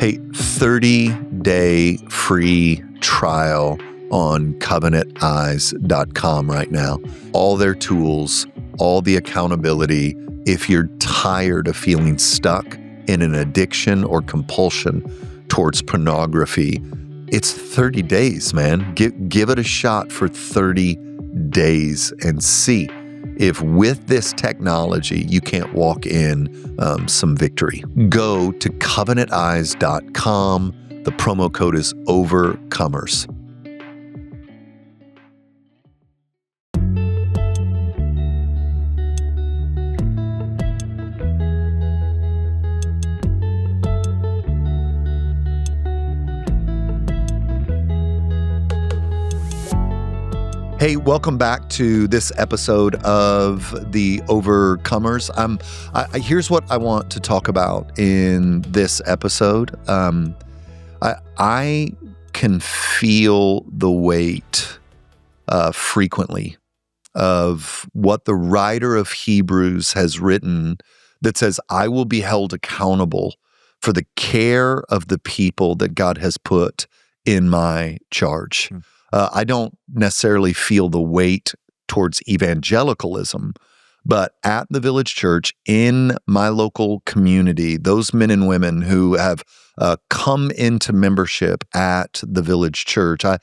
Hey, 30-day free trial on covenanteyes.com right now. All their tools, all the accountability. If you're tired of feeling stuck in an addiction or compulsion towards pornography, it's 30 days, man. Give it a shot for 30 days and see if with this technology you can't walk in some victory. Go to covenanteyes.com. The promo code is OVERCOMERS. Hey, welcome back to this episode of The Overcomers. Here's what I want to talk about in this episode. I can feel the weight frequently of what the writer of Hebrews has written that says, I will be held accountable for the care of the people that God has put in my charge. I don't necessarily feel the weight towards evangelicalism, but at the Village Church, in my local community, those men and women who have come into membership at the Village Church, I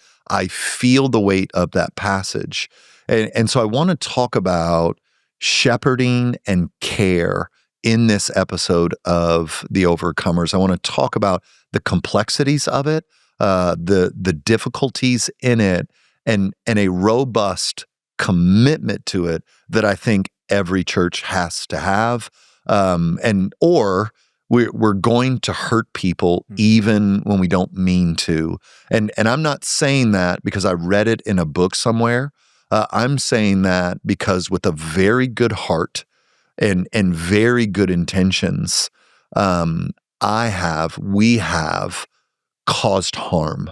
feel the weight of that passage. And so I want to talk about shepherding and care in this episode of The Overcomers. I want to talk about the complexities of it, the difficulties in it, and a robust commitment to it that I think every church has to have, or we're going to hurt people even when we don't mean to. And I'm not saying that because I read it in a book somewhere. I'm saying that because with a very good heart and very good intentions, we have caused harm.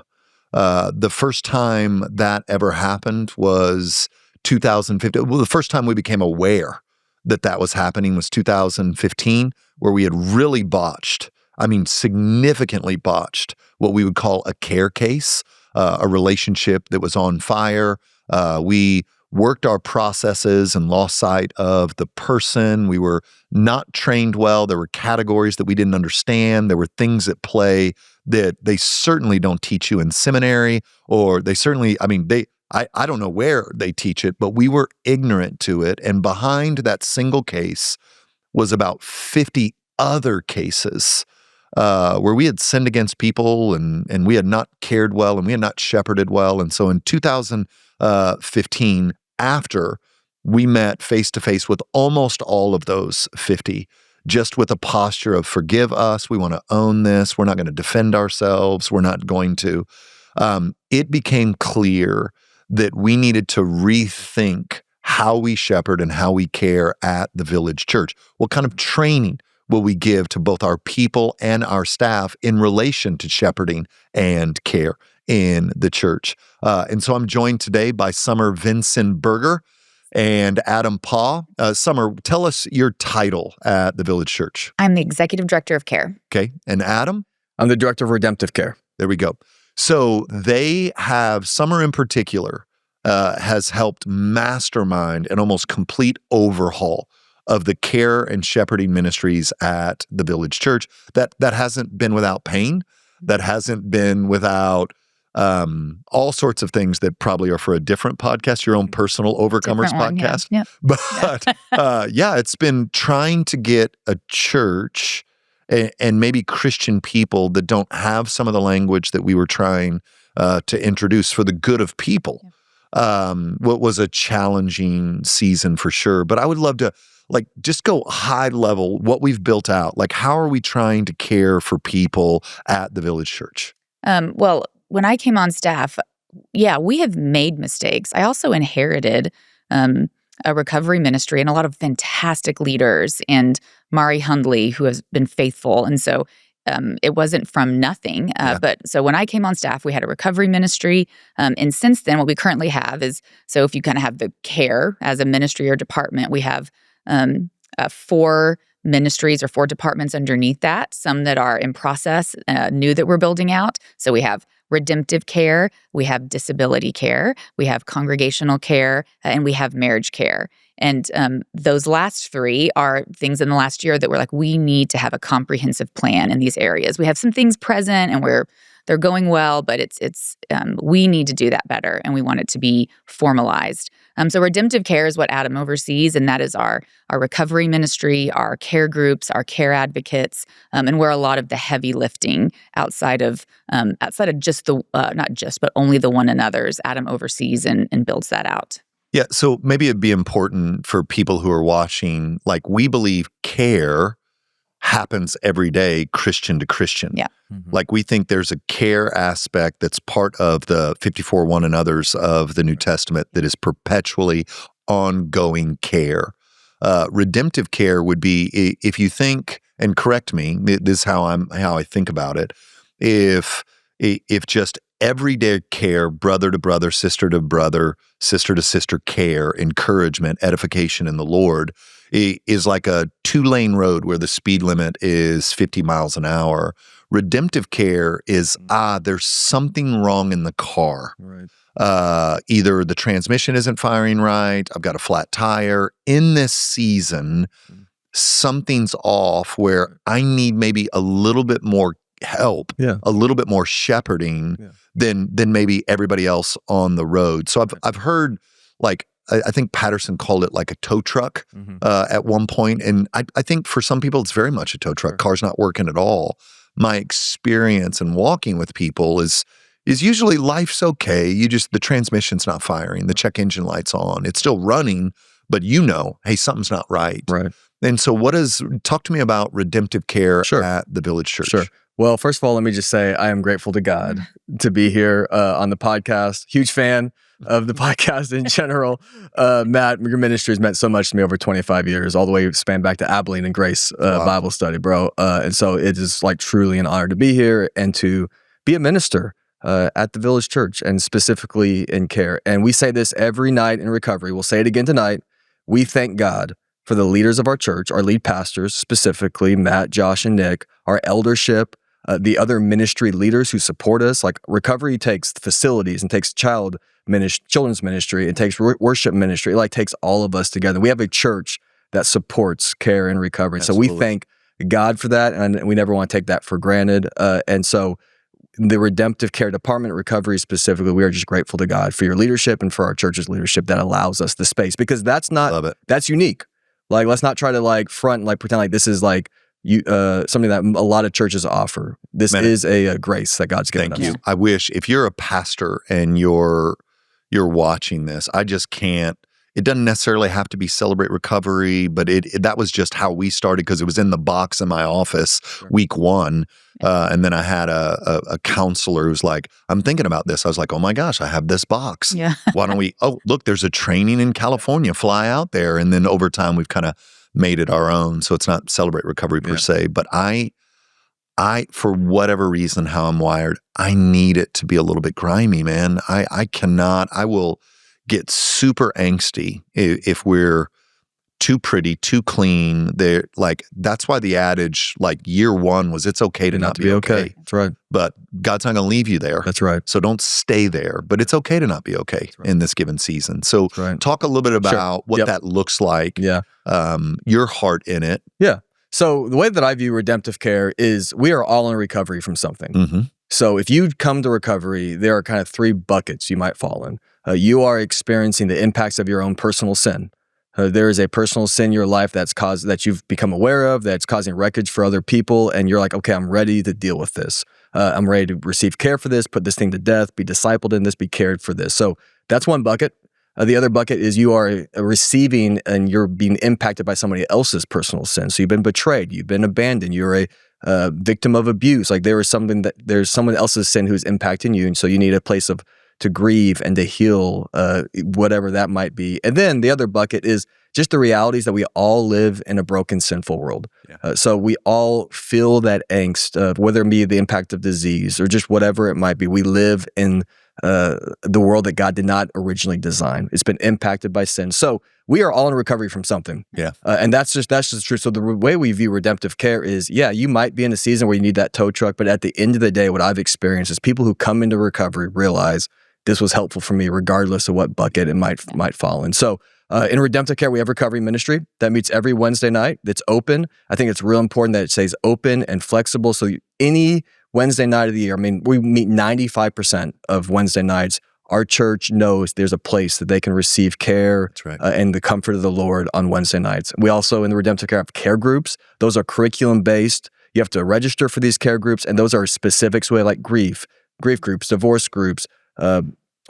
The first time that ever happened was 2015. Well, the first time we became aware that was happening was 2015, where we had really significantly botched what we would call a care case, a relationship that was on fire. We worked our processes and lost sight of the person. We were not trained well. There were categories that we didn't understand. There were things at play that they certainly don't teach you in seminary, or they certainly, I don't know where they teach it, but we were ignorant to it. And behind that single case was about 50 other cases where we had sinned against people and we had not cared well and we had not shepherded well. And so in 2015, after we met face to face with almost all of those 50, just with a posture of forgive us, we want to own this, we're not going to defend ourselves, we're not going to, it became clear that we needed to rethink how we shepherd and how we care at the Village Church. What kind of training will we give to both our people and our staff in relation to shepherding and care in the church? And so I'm joined today by Summer Vinson Berger and Adam Paw. Summer, tell us your title at the Village Church. I'm the Executive Director of Care. Okay. And Adam? I'm the Director of Redemptive Care. There we go. So they have, Summer in particular, has helped mastermind an almost complete overhaul of the care and shepherding ministries at the Village Church. That hasn't been without pain. That hasn't been without all sorts of things that probably are for a different podcast, your own personal Overcomers podcast. Yeah. But it's been trying to get a church and maybe Christian people that don't have some of the language that we were trying to introduce for the good of people. What was a challenging season for sure. But I would love to just go high level, what we've built out. How are we trying to care for people at the Village Church? Well, when I came on staff, we have made mistakes. I also inherited a recovery ministry and a lot of fantastic leaders, and Mari Hundley, who has been faithful. And so it wasn't from nothing. But so when I came on staff, we had a recovery ministry. And since then, what we currently have is, so if you kind of have the care as a ministry or department, we have 4 ministries or 4 departments underneath that, some that are in process, new that we're building out. So we have redemptive care, we have disability care, we have congregational care, and we have marriage care. And those last 3 are things in the last year that we're like, we need to have a comprehensive plan in these areas. We have some things present and they're going well, but we need to do that better, and we want it to be formalized. So redemptive care is what Adam oversees, and that is our recovery ministry, our care groups, our care advocates, and where a lot of the heavy lifting outside of just the not just but only the one another's Adam oversees and builds that out. Yeah, so maybe it'd be important for people who are watching, like, we believe care happens every day, Christian to Christian. Yeah. Mm-hmm. Like, we think there's a care aspect that's part of the 54 one another's of the New Testament that is perpetually ongoing care. Redemptive care would be, if you think, and correct me, this is how I think about it, if just everyday care, brother to brother, sister to brother, sister to sister care, encouragement, edification in the Lord is like a 2-lane road where the speed limit is 50 miles an hour. Redemptive care is, there's something wrong in the car. Right. Either the transmission isn't firing right, I've got a flat tire. In this season, something's off where I need maybe a little bit more help, a little bit more shepherding than maybe everybody else on the road. So I've heard, like, I think Patterson called it like a tow truck at one point. And I think for some people, it's very much a tow truck. Car's not working at all. My experience in walking with people is usually life's okay. The transmission's not firing. The check engine light's on. It's still running, but hey, something's not right. Right. And so talk to me about redemptive care at the Village Church. Sure. Well, first of all, let me just say I am grateful to God to be here on the podcast. Huge fan of the podcast in general. Matt, your ministry has meant so much to me over 25 years, all the way span back to Abilene and Grace Bible study, bro. And so it is like truly an honor to be here and to be a minister at the Village Church, and specifically in care. And we say this every night in recovery. We'll say it again tonight. We thank God for the leaders of our church, our lead pastors, specifically Matt, Josh, and Nick, our eldership, the other ministry leaders who support us. Like, recovery takes facilities and takes children's ministry, it takes worship ministry, it takes all of us together. We have a church that supports care and recovery. Absolutely. So we thank God for that, and we never want to take that for granted. And so the Redemptive Care Department, recovery specifically, we are just grateful to God for your leadership and for our church's leadership that allows us the space, because that's unique. Like, let's not try to front and pretend like this is something that a lot of churches offer. This is a grace that God's given us. Thank you. I wish, if you're a pastor and you're watching this, I just can't. It doesn't necessarily have to be Celebrate Recovery, but that was just how we started, because it was in the box in my office week 1. And then I had a counselor who's like, I'm thinking about this. I was like, oh my gosh, I have this box. Yeah. Why don't we, look, there's a training in California, fly out there. And then over time, we've kind of made it our own. So it's not Celebrate Recovery per se, but I, for whatever reason, how I'm wired, I need it to be a little bit grimy, man. I will get super angsty if we're too pretty, too clean. That's why the adage, year 1 was, it's okay to not be okay. That's right. But God's not going to leave you there. That's right. So don't stay there. But it's okay to not be okay in this given season. So talk a little bit about what that looks like. Yeah. Your heart in it. Yeah. So the way that I view redemptive care is we are all in recovery from something. Mm-hmm. So if you come to recovery, there are kind of 3 buckets you might fall in. You are experiencing the impacts of your own personal sin. There is a personal sin in your life that you've become aware of, that's causing wreckage for other people, and you're like, okay, I'm ready to deal with this. I'm ready to receive care for this, put this thing to death, be discipled in this, be cared for this. So that's one bucket. The other bucket is you are receiving and you're being impacted by somebody else's personal sin. So you've been betrayed, you've been abandoned, you're a victim of abuse. There's someone else's sin who's impacting you, and so you need a place to grieve and to heal, whatever that might be. And then the other bucket is just the realities that we all live in a broken, sinful world. Yeah. So we all feel that angst, whether it be the impact of disease or just whatever it might be. We live in the world that God did not originally design. It's been impacted by sin. So we are all in recovery from something. Yeah. And that's just true. So the way we view redemptive care is, yeah, you might be in a season where you need that tow truck, but at the end of the day, what I've experienced is people who come into recovery realize this was helpful for me, regardless of what bucket it might fall in. So in Redemptive Care, we have recovery ministry that meets every Wednesday night. It's open. I think it's real important that it stays open and flexible. So any Wednesday night of the year, I mean, we meet 95% of Wednesday nights. Our church knows there's a place that they can receive care and the comfort of the Lord on Wednesday nights. We also, in the Redemptive Care, have care groups. Those are curriculum-based. You have to register for these care groups, and those are specifics like grief groups, divorce groups,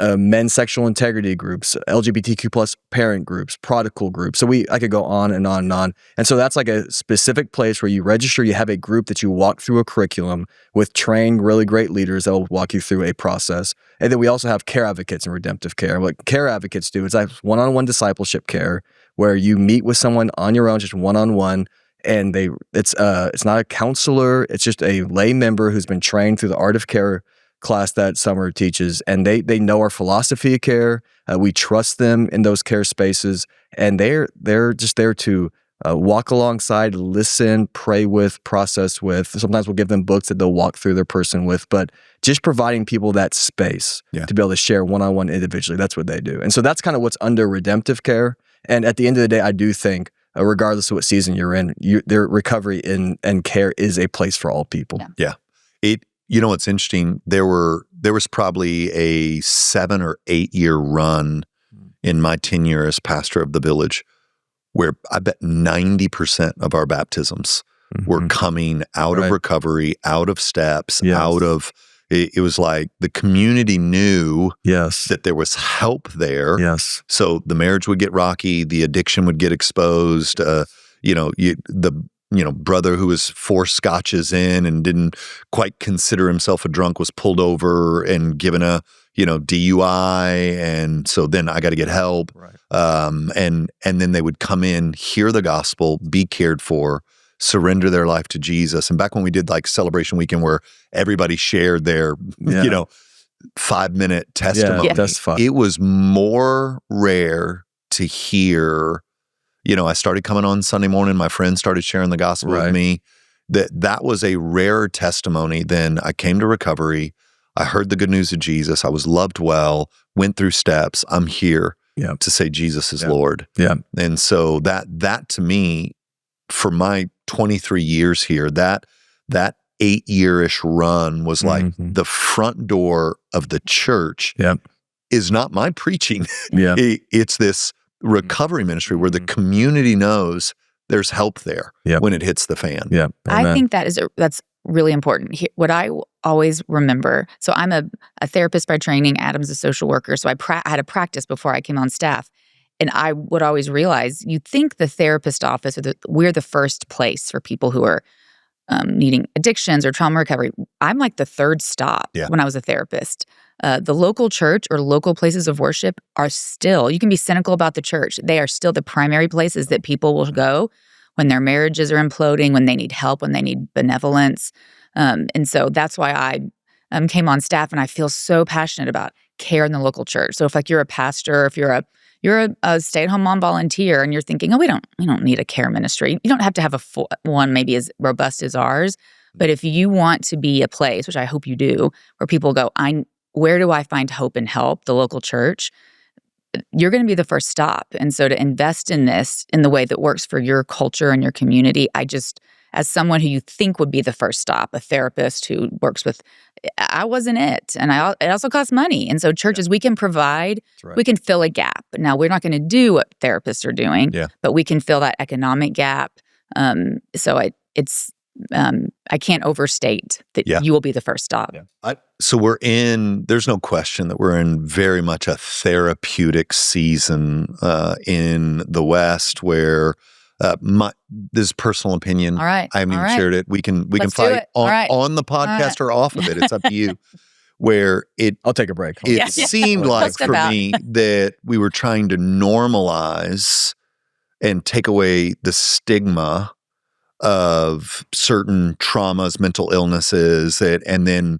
men's sexual integrity groups, LGBTQ plus parent groups, prodigal groups. So I could go on and on and on. And so that's like a specific place where you register, you have a group that you walk through a curriculum with trained, really great leaders that will walk you through a process. And then we also have care advocates in Redemptive Care. What care advocates do is like one-on-one discipleship care where you meet with someone on your own, just one-on-one, and it's not a counselor, it's just a lay member who's been trained through the Art of Care class that Summer teaches, and they know our philosophy of care. We trust them in those care spaces, and they're just there to walk alongside, listen, pray with, process with. Sometimes we'll give them books that they'll walk through their person with, but just providing people that space to be able to share one-on-one individually. That's what they do. And so that's kind of what's under Redemptive Care. And at the end of the day, I do think, regardless of what season you're in, their recovery and care is a place for all people. Yeah. You know what's interesting? There was probably a 7 or 8 year run in my tenure as pastor of the village where I bet 90% of our baptisms were coming out of recovery, out of steps, out of it was like the community knew that there was help there. Yes. So the marriage would get rocky, the addiction would get exposed. Brother who was 4 scotches in and didn't quite consider himself a drunk was pulled over and given a, DUI. And so then I got to get help. Right. And then they would come in, hear the gospel, be cared for, surrender their life to Jesus. And back when we did like Celebration Weekend where everybody shared their, 5-minute testimony, that's fun. It was more rare to hear. I started coming on Sunday morning. My friends started sharing the gospel with me. That was a rarer testimony than I came to recovery. I heard the good news of Jesus. I was loved well, went through steps. I'm here to say Jesus is Lord. Yeah. And so that to me, for my 23 years here, that 8-year-ish run was like the front door of the church is not my preaching. It's this recovery ministry where the community knows there's help there when it hits the fan. Yeah, I think that's really important. What I always remember, so I'm a therapist by training, Adam's a social worker, so I had a practice before I came on staff, and I would always realize, you think the therapist office, we're the first place for people who are needing addictions or trauma recovery. I'm like the third stop when I was a therapist. The local church or local places of worship are still, you can be cynical about the church, they are still the primary places that people will go when their marriages are imploding, when they need help, when they need benevolence. And so that's why I came on staff, and I feel so passionate about care in the local church. So if like you're a pastor, if you're a stay-at-home mom volunteer and you're thinking, we don't need a care ministry. You don't have to have one maybe as robust as ours. But if you want to be a place, which I hope you do, where people go, where do I find hope and help? The local church. You're going to be the first stop. And so to invest in this in the way that works for your culture and your community, as someone who you think would be the first stop, a therapist who works with, I wasn't it. And it also costs money. And so churches, we can provide, we can fill a gap. Now, we're not going to do what therapists are doing, but we can fill that economic gap. I can't overstate that you will be the first stop. Yeah. So there's no question that we're in very much a therapeutic season in the West where this is personal opinion. All right. I haven't even shared it. We can fight on the podcast or off of it. It's up to you. Where I'll take a break. It seemed like for me that we were trying to normalize and take away the stigma of certain traumas, mental illnesses, and then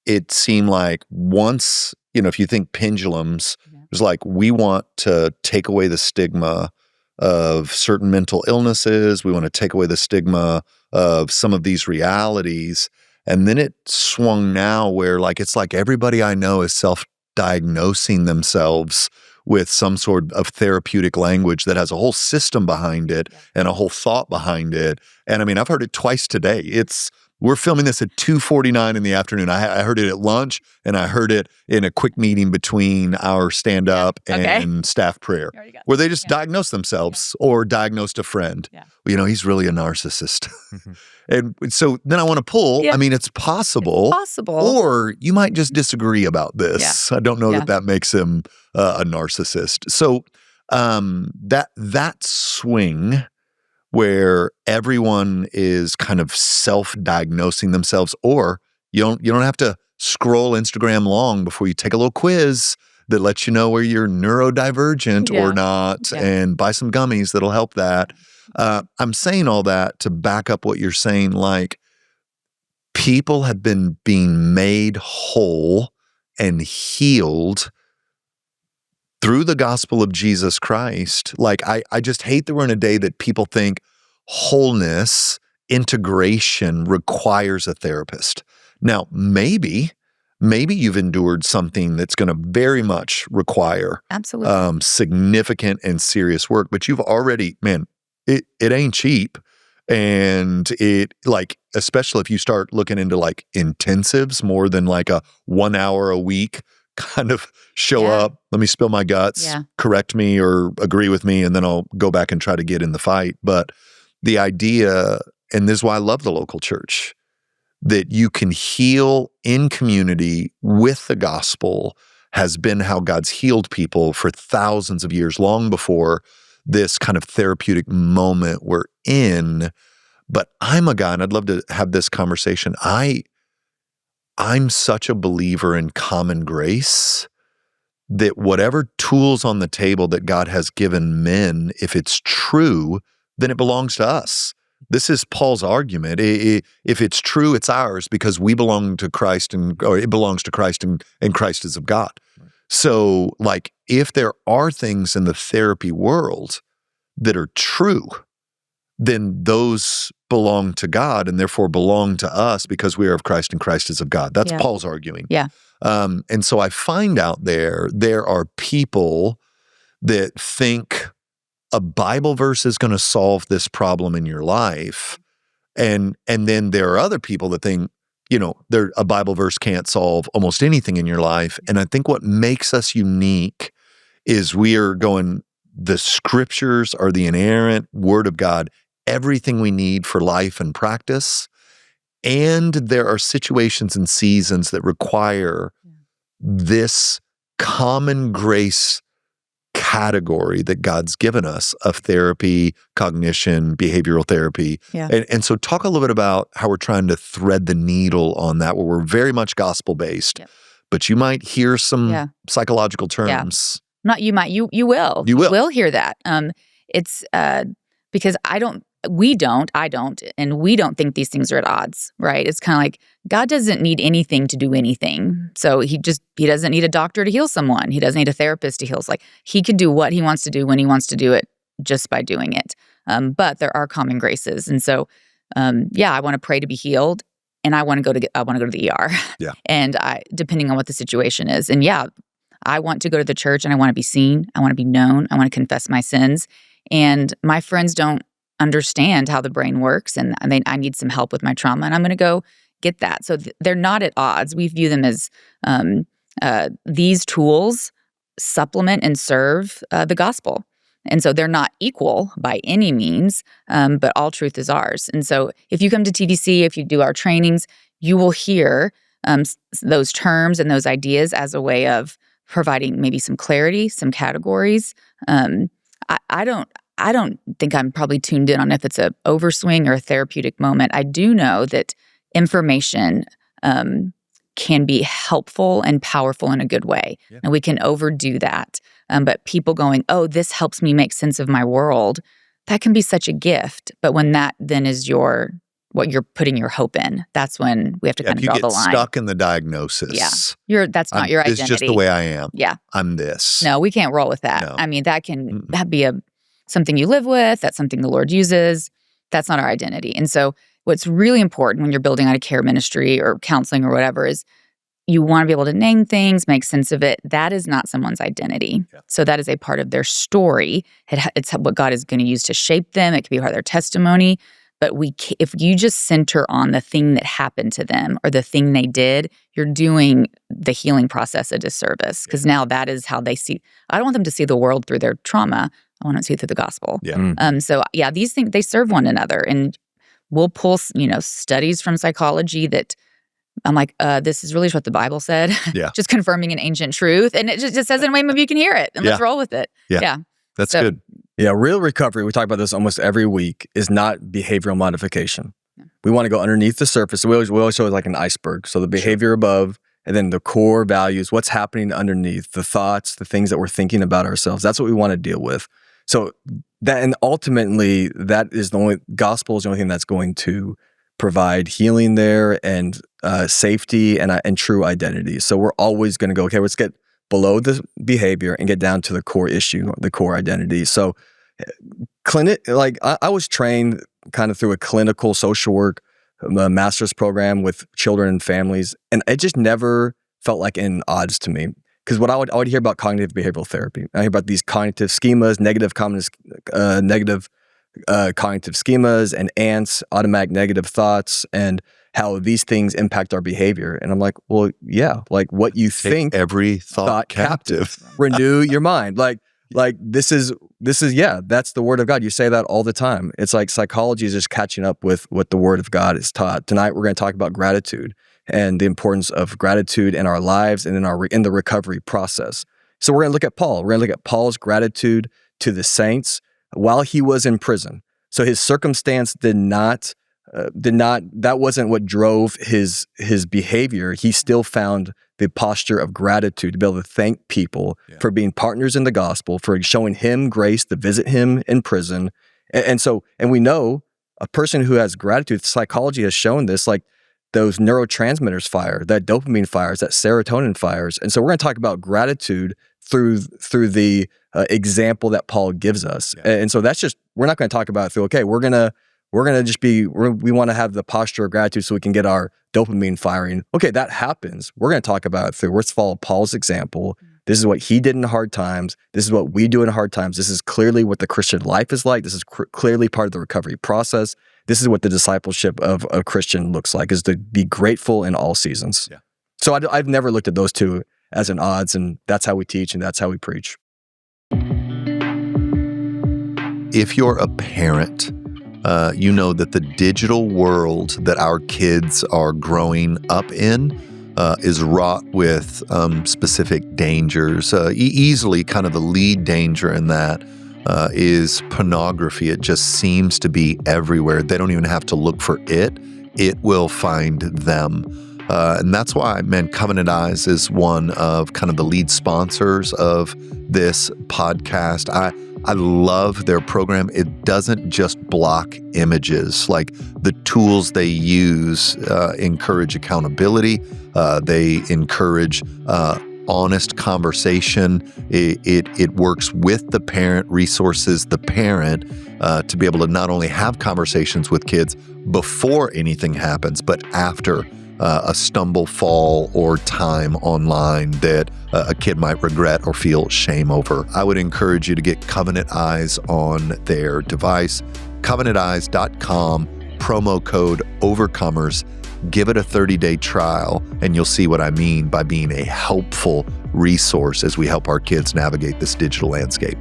it seemed like once, if you think pendulums, it was like we want to take away the stigma of certain mental illnesses. We want to take away the stigma of some of these realities. And then it swung now where it's like everybody I know is self-diagnosing themselves with some sort of therapeutic language that has a whole system behind it and a whole thought behind it. And I mean, I've heard it twice today. We're filming this at 2:49 in the afternoon. I heard it at lunch, and I heard it in a quick meeting between our stand-up and staff prayer, where they just diagnosed themselves or diagnosed a friend. Yeah. Well, he's really a narcissist. And so then I want to pull. I mean, it's possible. It's possible. Or you might just disagree about this. I don't know that makes him a narcissist. So that swing where everyone is kind of self-diagnosing themselves, or you don't have to scroll Instagram long before you take a little quiz that lets you know where you're neurodivergent or not, and buy some gummies that'll help that. I'm saying all that to back up what you're saying, people have been being made whole and healed through the gospel of Jesus Christ. I just hate that we're in a day that people think wholeness, integration requires a therapist. Now, maybe you've endured something that's going to very much require significant and serious work, but you've already, it ain't cheap. And especially if you start looking into intensives more than a 1 hour a week kind of show up, let me spill my guts, correct me or agree with me, and then I'll go back and try to get in the fight. But the idea, and this is why I love the local church, that you can heal in community with the gospel has been how God's healed people for thousands of years, long before this kind of therapeutic moment we're in. But I'm a guy, and I'd love to have this conversation. I'm such a believer in common grace that whatever tools on the table that God has given men, if it's true, then it belongs to us. This is Paul's argument. If it's true, it's ours because we belong to Christ, or it belongs to Christ, and Christ is of God. Right. So, if there are things in the therapy world that are true, then those belong to God and therefore belong to us because we are of Christ and Christ is of God. That's Paul's arguing. Yeah. And so I find out there are people that think a Bible verse is going to solve this problem in your life. And then there are other people that think, a Bible verse can't solve almost anything in your life. And I think what makes us unique is we are going, the scriptures are the inerrant word of God, everything we need for life and practice. And there are situations and seasons that require this common grace category that God's given us of therapy, cognition, behavioral therapy. Yeah. And so talk a little bit about how we're trying to thread the needle on that, where we're very much gospel-based, but you might hear some psychological terms. Not you might, you will. You will. You will hear that. It's because I don't, and we don't think these things are at odds, right? It's kind of like God doesn't need anything to do anything. So he doesn't need a doctor to heal someone. He doesn't need a therapist to heal. He can do what he wants to do when he wants to do it just by doing it. But there are common graces. And so, I want to pray to be healed, and I want to go to the ER. Yeah. And depending on what the situation is. And I want to go to the church, and I want to be seen. I want to be known. I want to confess my sins. And my friends don't understand how the brain works, and I need some help with my trauma, and I'm going to go get that. So they're not at odds. We view them as these tools supplement and serve the gospel. And so they're not equal by any means, but all truth is ours. And so if you come to TVC, if you do our trainings, you will hear those terms and those ideas as a way of providing maybe some clarity, some categories. I don't think I'm probably tuned in on if it's a overswing or a therapeutic moment. I do know that information can be helpful and powerful in a good way. Yeah. And we can overdo that. But people going, oh, this helps me make sense of my world, that can be such a gift. But when that then is what you're putting your hope in, that's when we have to kind of draw the line. If you get stuck in the diagnosis. Yeah. That's not your identity. It's just the way I am. Yeah. I'm this. No, we can't roll with that. No. I mean, that'd be something you live with. That's something the Lord uses. That's not our identity. And so what's really important when you're building out a care ministry or counseling or whatever is you want to be able to name things, make sense of it. That is not someone's identity. Yeah. So that is a part of their story. It's what God is going to use to shape them. It can be part of their testimony. But if you just center on the thing that happened to them or the thing they did, you're doing the healing process a disservice because now that is how they see. I don't want them to see the world through their trauma. I want them to see it through the gospel. Yeah. So yeah, these things, they serve one another. And we'll pull, studies from psychology that I'm like, this is really what the Bible said. Yeah. Just confirming an ancient truth. And it just says in a way maybe you can hear it and let's roll with it. Yeah. That's good. Yeah, real recovery, we talk about this almost every week, is not behavioral modification. Yeah. We want to go underneath the surface. We always show it like an iceberg. So the behavior above, and then the core values, what's happening underneath, the thoughts, the things that we're thinking about ourselves. That's what we want to deal with. So that, and ultimately, that is the only, gospel is the only thing that's going to provide healing there and safety and true identity. So we're always going to go, okay, let's get below the behavior and get down to the core issue, the core identity. So I was trained kind of through a clinical social work master's program with children and families, and it just never felt like in odds to me. Because what I would hear about cognitive behavioral therapy, I hear about these cognitive schemas, negative cognitive schemas and ants, automatic negative thoughts, and how these things impact our behavior. And I'm like, well, yeah, like what you think, every thought captive. Renew your mind. Like this is that's the word of God. You say that all the time. It's like psychology is just catching up with what the word of God is taught. Tonight we're going to talk about gratitude and the importance of gratitude in our lives and in the recovery process. So we're going to look at Paul. We're going to look at Paul's gratitude to the saints while he was in prison. So his circumstance that wasn't what drove his behavior. He still found the posture of gratitude to be able to thank people for being partners in the gospel, for showing him grace to visit him in prison. And we know a person who has gratitude, psychology has shown this, like those neurotransmitters fire, that dopamine fires, that serotonin fires. And so we're going to talk about gratitude through the example that Paul gives us. Yeah. And so that's just, we're not going to talk about it through, okay, we want to have the posture of gratitude so we can get our dopamine firing. Okay, that happens. We're going to talk about it through, let's follow Paul's example. This is what he did in hard times. This is what we do in hard times. This is clearly what the Christian life is like. This is clearly part of the recovery process. This is what the discipleship of a Christian looks like, is to be grateful in all seasons. Yeah. So I've never looked at those two as an odds, and that's how we teach and that's how we preach. If you're a parent, you know that the digital world that our kids are growing up in is wrought with specific dangers. Easily kind of the lead danger in that is pornography. It just seems to be everywhere. They don't even have to look for it. It will find them. And that's why, Covenant Eyes is one of kind of the lead sponsors of this podcast. I love their program. It doesn't just block images. Like the tools they use encourage accountability. They encourage honest conversation. It works with the parent, resources the parent to be able to not only have conversations with kids before anything happens, but after a stumble, fall, or time online that a kid might regret or feel shame over. I would encourage you to get Covenant Eyes on their device. CovenantEyes.com, promo code Overcomers. Give it a 30-day trial, and you'll see what I mean by being a helpful resource as we help our kids navigate this digital landscape.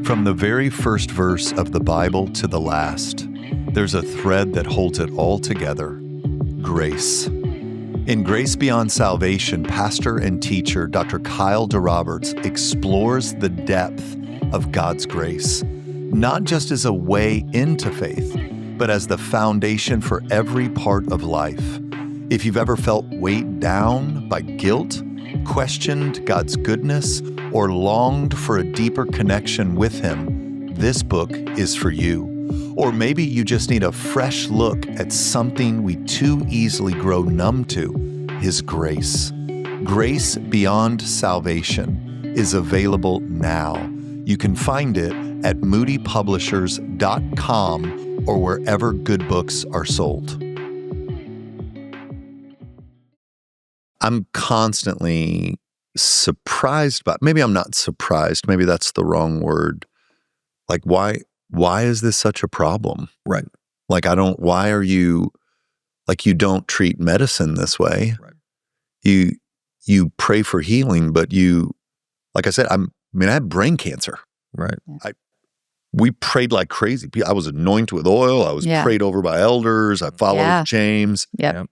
From the very first verse of the Bible to the last, there's a thread that holds it all together: grace. In Grace Beyond Salvation, pastor and teacher Dr. Kyle DeRoberts explores the depth of God's grace, not just as a way into faith, but as the foundation for every part of life. If you've ever felt weighed down by guilt, questioned God's goodness, or longed for a deeper connection with Him, this book is for you. Or maybe you just need a fresh look at something we too easily grow numb to: His grace. Grace Beyond Salvation is available now. You can find it at moodypublishers.com or wherever good books are sold. I'm constantly surprised by, maybe I'm not surprised, maybe that's the wrong word. Like, why is this such a problem? Right. Like, why are you, like, you don't treat medicine this way. Right. You pray for healing, but like I said, I had brain cancer. Right. We prayed like crazy. I was anointed with oil. I was prayed over by elders. I followed James. Yep.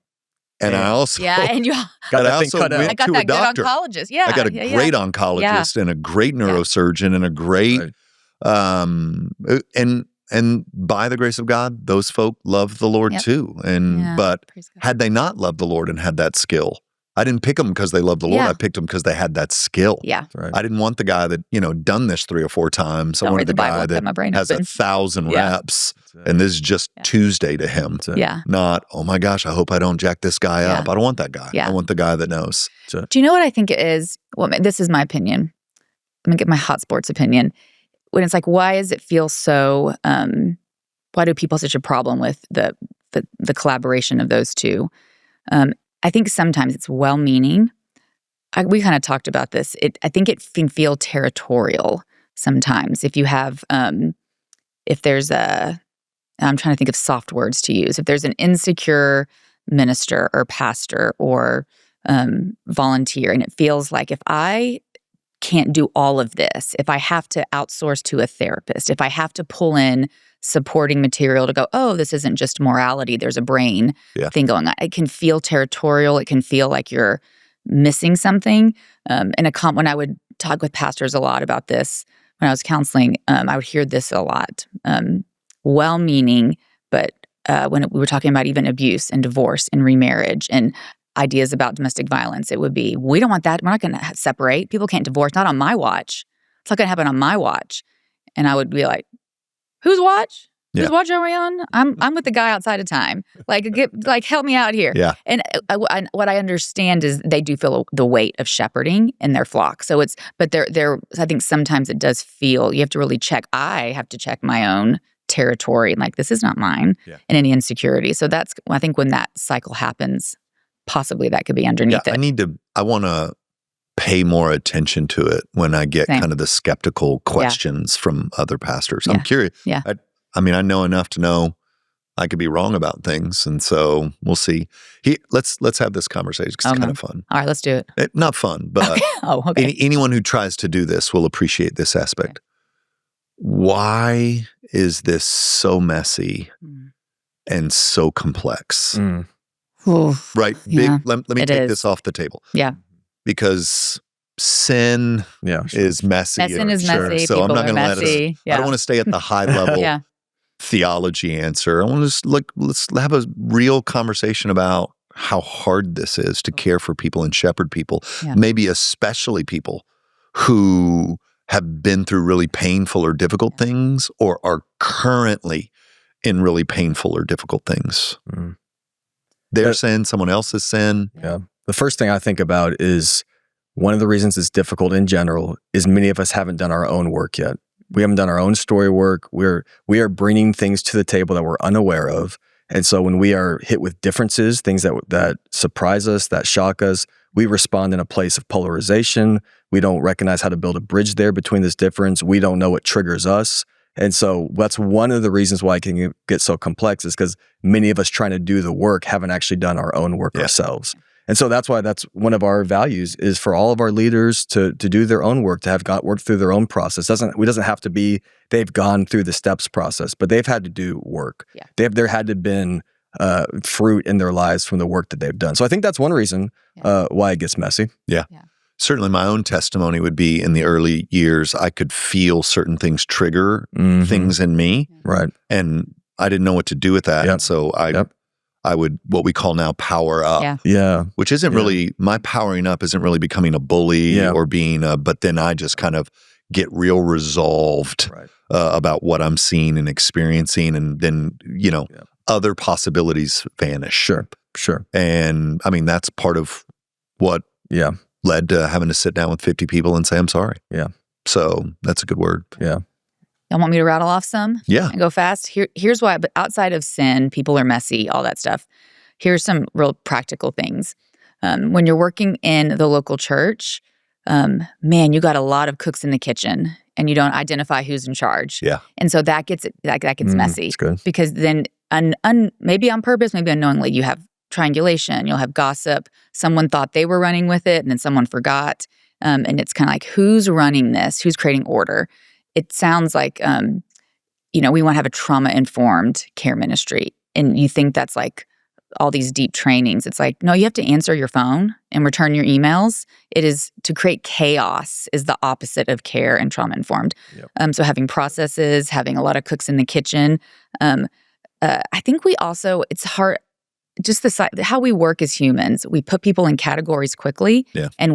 And I also and you got that thing cut out. I got that good doctor. oncologist. Yeah, I got a great oncologist and a great neurosurgeon and a great and by the grace of God, those folk loved the Lord too. And but had they not loved the Lord and had that skill, I didn't pick them because they loved the Lord. I picked them because they had that skill. Yeah. Right. I didn't want the guy that, done this 3 or 4 times. I wanted the guy that has 1,000 reps and this is just Tuesday to him. Not, oh my gosh, I hope I don't jack this guy up. I don't want that guy. I want the guy that knows. Do you know what I think it is? Well, this is my opinion. I'm going to get my hot sports opinion. When it's like, why does it feel so, why do people have such a problem with the collaboration of those two? I think sometimes it's well-meaning. We kind of talked about this. I think it can feel territorial sometimes. If you have, if there's I'm trying to think of soft words to use. If there's an insecure minister or pastor or volunteer, and it feels like if I can't do all of this, if I have to outsource to a therapist, if I have to pull in supporting material to go, oh, this isn't just morality, there's a brain thing going on. It can feel territorial. It can feel like you're missing something. When I would talk with pastors a lot about this, when I was counseling, I would hear this a lot. Well-meaning, but when we were talking about even abuse and divorce and remarriage and ideas about domestic violence, it would be, we don't want that. We're not going to separate. People can't divorce. Not on my watch. It's not going to happen on my watch. And I would be like, whose watch? Whose watch are we on? I'm with the guy outside of time. Like help me out here. Yeah. And what I understand is they do feel the weight of shepherding in their flock. So but I think sometimes it does feel, you have to really check. I have to check my own territory. Like, this is not mine and any insecurity. So I think when that cycle happens, possibly that could be underneath it. I want to pay more attention to it when I get kind of the skeptical questions from other pastors. I'm curious. Yeah. I know enough to know I could be wrong about things. And so we'll see. Let's have this conversation because it's kind of fun. All right, let's do it. Not fun, but anyone who tries to do this will appreciate this aspect. Okay. Why is this so messy and so complex? Right? Let me take this off the table. Yeah. Because sin is messy. Sin is messy. So I'm not going to let us. I don't want to stay at the high level theology answer. I want to let's have a real conversation about how hard this is to care for people and shepherd people. Yeah. Maybe especially people who have been through really painful or difficult things, or are currently in really painful or difficult things. Their sin, someone else's sin. Yeah. The first thing I think about is one of the reasons it's difficult in general is many of us haven't done our own work yet. We haven't done our own story work. We are bringing things to the table that we're unaware of. And so when we are hit with differences, things that surprise us, that shock us, we respond in a place of polarization. We don't recognize how to build a bridge there between this difference. We don't know what triggers us. And so that's one of the reasons why it can get so complex, is because many of us trying to do the work haven't actually done our own work ourselves. And so that's why that's one of our values, is for all of our leaders to do their own work, to have worked through their own process. It doesn't have to be they've gone through the steps process, but they've had to do work. Yeah. There had to have been fruit in their lives from the work that they've done. So I think that's one reason why it gets messy. Yeah. Certainly my own testimony would be, in the early years, I could feel certain things trigger things in me. Right. And I didn't know what to do with that. And so I would, what we call now, power up. Yeah. Which isn't really, my powering up isn't really becoming a bully or being but then I just kind of get real resolved about what I'm seeing and experiencing. And then, other possibilities vanish. Sure. And I mean, that's part of what Yeah. led to having to sit down with 50 people and say, I'm sorry. Yeah. So that's a good word. Yeah. Y'all want me to rattle off some? Yeah. And go fast? Here's why. But outside of sin, people are messy, all that stuff. Here's some real practical things. When you're working in the local church, man, you got a lot of cooks in the kitchen and you don't identify who's in charge. Yeah. And so that gets messy. That's good. Because then maybe on purpose, maybe unknowingly, you have triangulation, you'll have gossip. Someone thought they were running with it and then someone forgot. And it's kind of like, who's running this? Who's creating order? It sounds like, we want to have a trauma-informed care ministry. And you think that's like all these deep trainings. It's like, no, you have to answer your phone and return your emails. It is to create chaos is the opposite of care and trauma-informed. Yep. So having processes, having a lot of cooks in the kitchen. I think we also, it's hard, just how we work as humans, we put people in categories quickly, and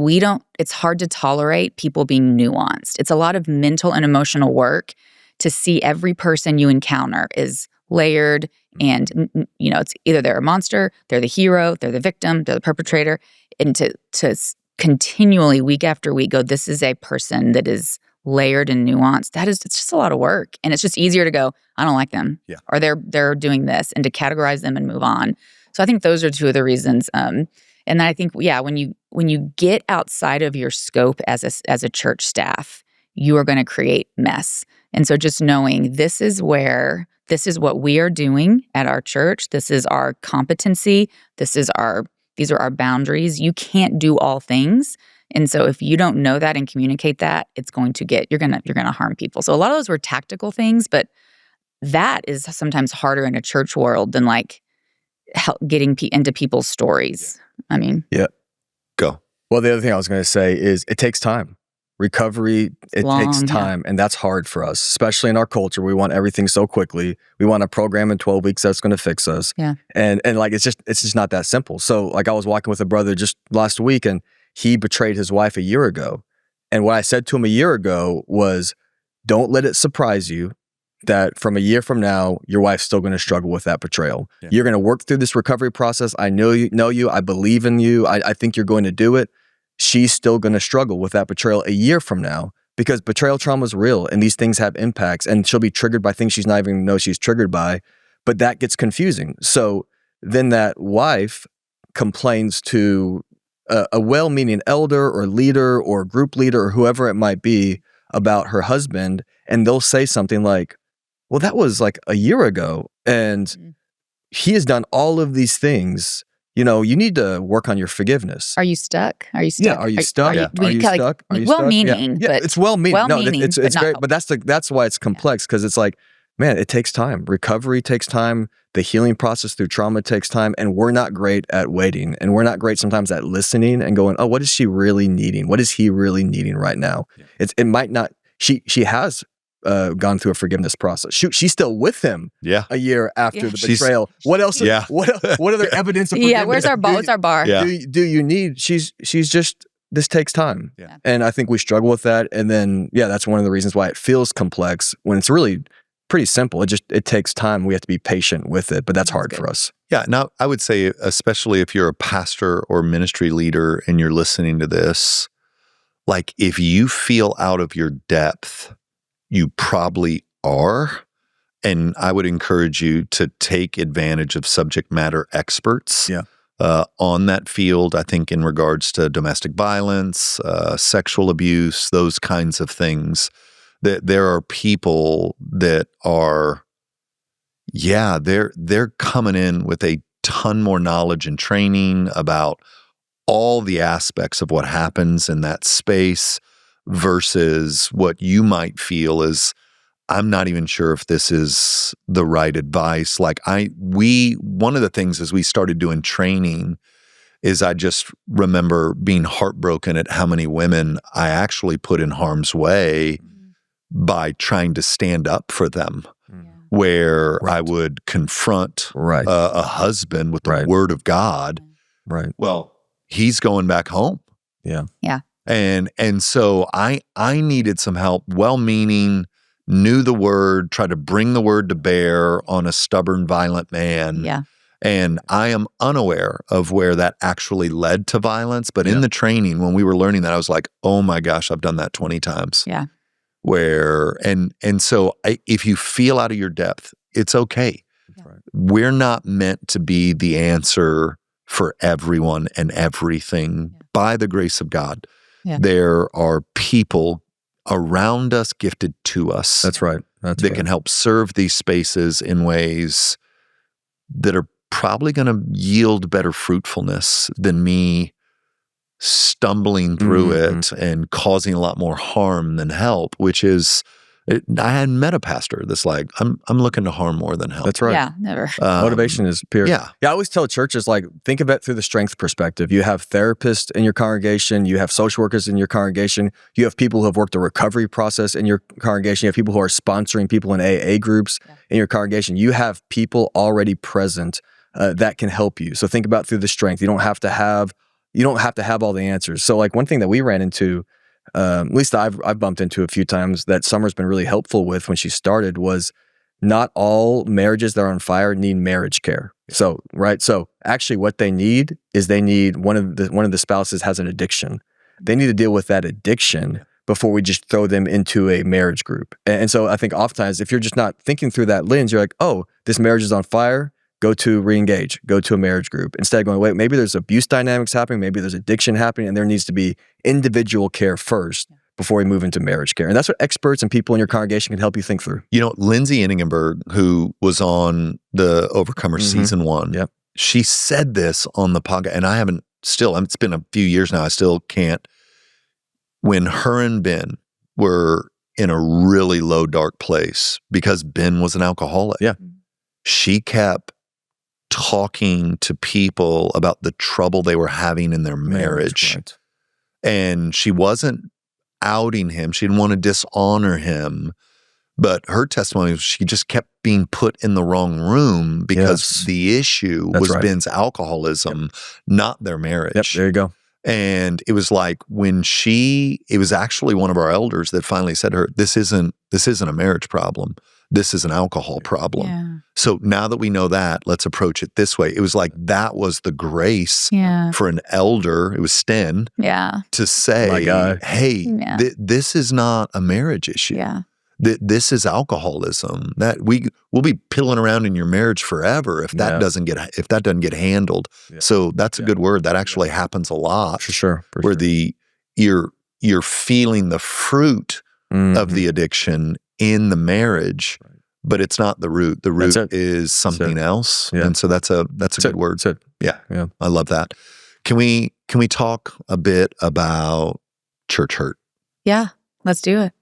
it's hard to tolerate people being nuanced. It's a lot of mental and emotional work to see every person you encounter is layered, and it's either they're a monster, they're the hero, they're the victim, they're the perpetrator, and to continually week after week go, this is a person that is layered and nuanced. It's just a lot of work, and it's just easier to go, I don't like them, or they're doing this, and to categorize them and move on. So I think those are two of the reasons. And then I think, when you get outside of your scope as a church staff, you are going to create mess. And so just knowing this is what we are doing at our church. This is our competency. These are our boundaries. You can't do all things. And so if you don't know that and communicate that, you're going to harm people. So a lot of those were tactical things, but that is sometimes harder in a church world than like getting into people's stories. I mean, Go. Well, the other thing I was going to say is it takes time. Recovery, it takes time, and that's hard for us, especially in our culture. We want everything so quickly. We want a program in 12 weeks that's going to fix us. Yeah. And like it's just not that simple. So like I was walking with a brother just last week, and he betrayed his wife a year ago. And what I said to him a year ago was, don't let it surprise you that from a year from now, your wife's still going to struggle with that betrayal. Yeah. You're going to work through this recovery process. I know you. I believe in you. I think you're going to do it. She's still going to struggle with that betrayal a year from now because betrayal trauma is real and these things have impacts, and she'll be triggered by things she's not even know she's triggered by, but that gets confusing. So then that wife complains to a well-meaning elder or leader or group leader or whoever it might be about her husband, and they'll say something like, well, that was like a year ago and he has done all of these things. You need to work on your forgiveness. Are you stuck? Yeah, are you stuck? Are you stuck? Well-meaning. Yeah, it's well-meaning. No, it's great, helpful. but that's why it's complex, because it's like, man, it takes time. Recovery takes time. The healing process through trauma takes time, and we're not great at waiting, and we're not great sometimes at listening and going, oh, what is she really needing? What is he really needing right now? Yeah. It might not. She has gone through a forgiveness process. Shoot, she's still with him a year after the betrayal. What else? Yeah. What other evidence of forgiveness? Yeah, where's our bar? What's our bar? Yeah. Do you need, she's just, this takes time. Yeah. And I think we struggle with that. And then, that's one of the reasons why it feels complex when it's really pretty simple. It takes time. We have to be patient with it, but that's hard for us. Yeah. Now, I would say, especially if you're a pastor or ministry leader and you're listening to this, like if you feel out of your depth, you probably are. And I would encourage you to take advantage of subject matter experts on that field. I think in regards to domestic violence, sexual abuse, those kinds of things, that there are people that are, they're coming in with a ton more knowledge and training about all the aspects of what happens in that space versus what you might feel is, I'm not even sure if this is the right advice. Like one of the things as we started doing training is I just remember being heartbroken at how many women I actually put in harm's way by trying to stand up for them, where I would confront a husband with the word of God. Right. Well, he's going back home. Yeah. And so I needed some help, well-meaning, knew the word, tried to bring the word to bear on a stubborn, violent man. Yeah. And I am unaware of where that actually led to violence. But in the training, when we were learning that, I was like, oh my gosh, I've done that 20 times. Yeah. So if you feel out of your depth, it's okay. That's right. We're not meant to be the answer for everyone and everything. By the grace of God, there are people around us, gifted to us. That's right. That can help serve these spaces in ways that are probably going to yield better fruitfulness than me stumbling through it and causing a lot more harm than help, which is, I hadn't met a pastor that's like, I'm looking to harm more than help. That's right. Yeah, never. Motivation is pure. Yeah. I always tell churches, like, think of it through the strength perspective. You have therapists in your congregation. You have social workers in your congregation. You have people who have worked the recovery process in your congregation. You have people who are sponsoring people in AA groups in your congregation. You have people already present that can help you. So think about through the strength. You don't have to have all the answers. So like one thing that we ran into, at least I've bumped into a few times, that Summer's been really helpful with when she started, was not all marriages that are on fire need marriage care. So actually what they need is one of the spouses has an addiction. They need to deal with that addiction before we just throw them into a marriage group. And so I think oftentimes if you're just not thinking through that lens, you're like, oh, this marriage is on fire. Go to re-engage, go to a marriage group. Instead of going, wait, maybe there's abuse dynamics happening, maybe there's addiction happening, and there needs to be individual care first before we move into marriage care. And that's what experts and people in your congregation can help you think through. You know, Lindsay Inningenberg, who was on the Overcomer season 1, she said this on the podcast, and it's been a few years now, I still can't. When her and Ben were in a really low, dark place, because Ben was an alcoholic, she kept talking to people about the trouble they were having in their marriage. Right. And she wasn't outing him. She didn't want to dishonor him. But her testimony was she just kept being put in the wrong room because the issue was Ben's alcoholism, not their marriage. Yep, there you go. And it was like it was actually one of our elders that finally said to her, this isn't a marriage problem. This is an alcohol problem. Yeah. So now that we know that, let's approach it this way. It was like that was the grace for an elder, it was Sten, to say, hey, this is not a marriage issue. Yeah. This is alcoholism. That we'll be pilling around in your marriage forever if that doesn't get handled. Yeah. So that's a good word. That actually happens a lot. For sure. Where you're feeling the fruit of the addiction in the marriage, but it's not the root. The root is something else. Yeah. And so that's a good word. Yeah. I love that. Can we talk a bit about church hurt? Yeah, let's do it.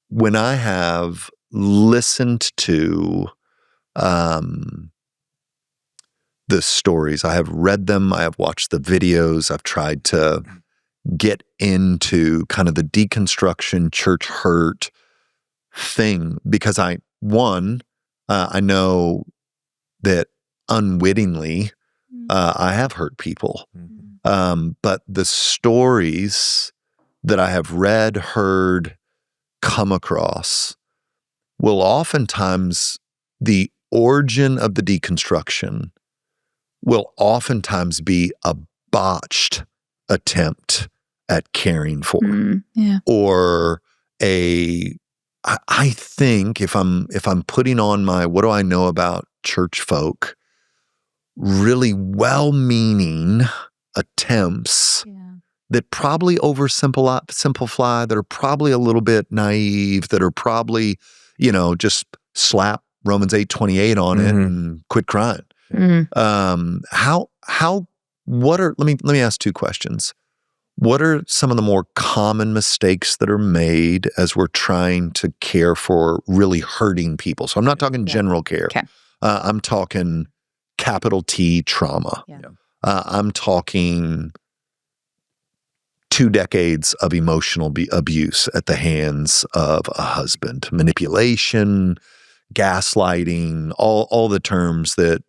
When I have listened to the stories, I have read them, I have watched the videos, I've tried to get into kind of the deconstruction church hurt thing because I know that unwittingly I have hurt people. But the stories that I have read, heard, come across will oftentimes, the origin of the deconstruction will oftentimes be a botched attempt at caring for, or I think if I'm putting on my, what do I know about church folk, really well-meaning attempts that probably oversimplify, that are probably a little bit naive, that are probably, just slap Romans 8:28 on it and quit crying. Let me ask two questions. What are some of the more common mistakes that are made as we're trying to care for really hurting people? So I'm not talking general care. Okay. I'm talking capital T trauma. I'm talking 2 decades of emotional abuse at the hands of a husband, manipulation, gaslighting, all the terms that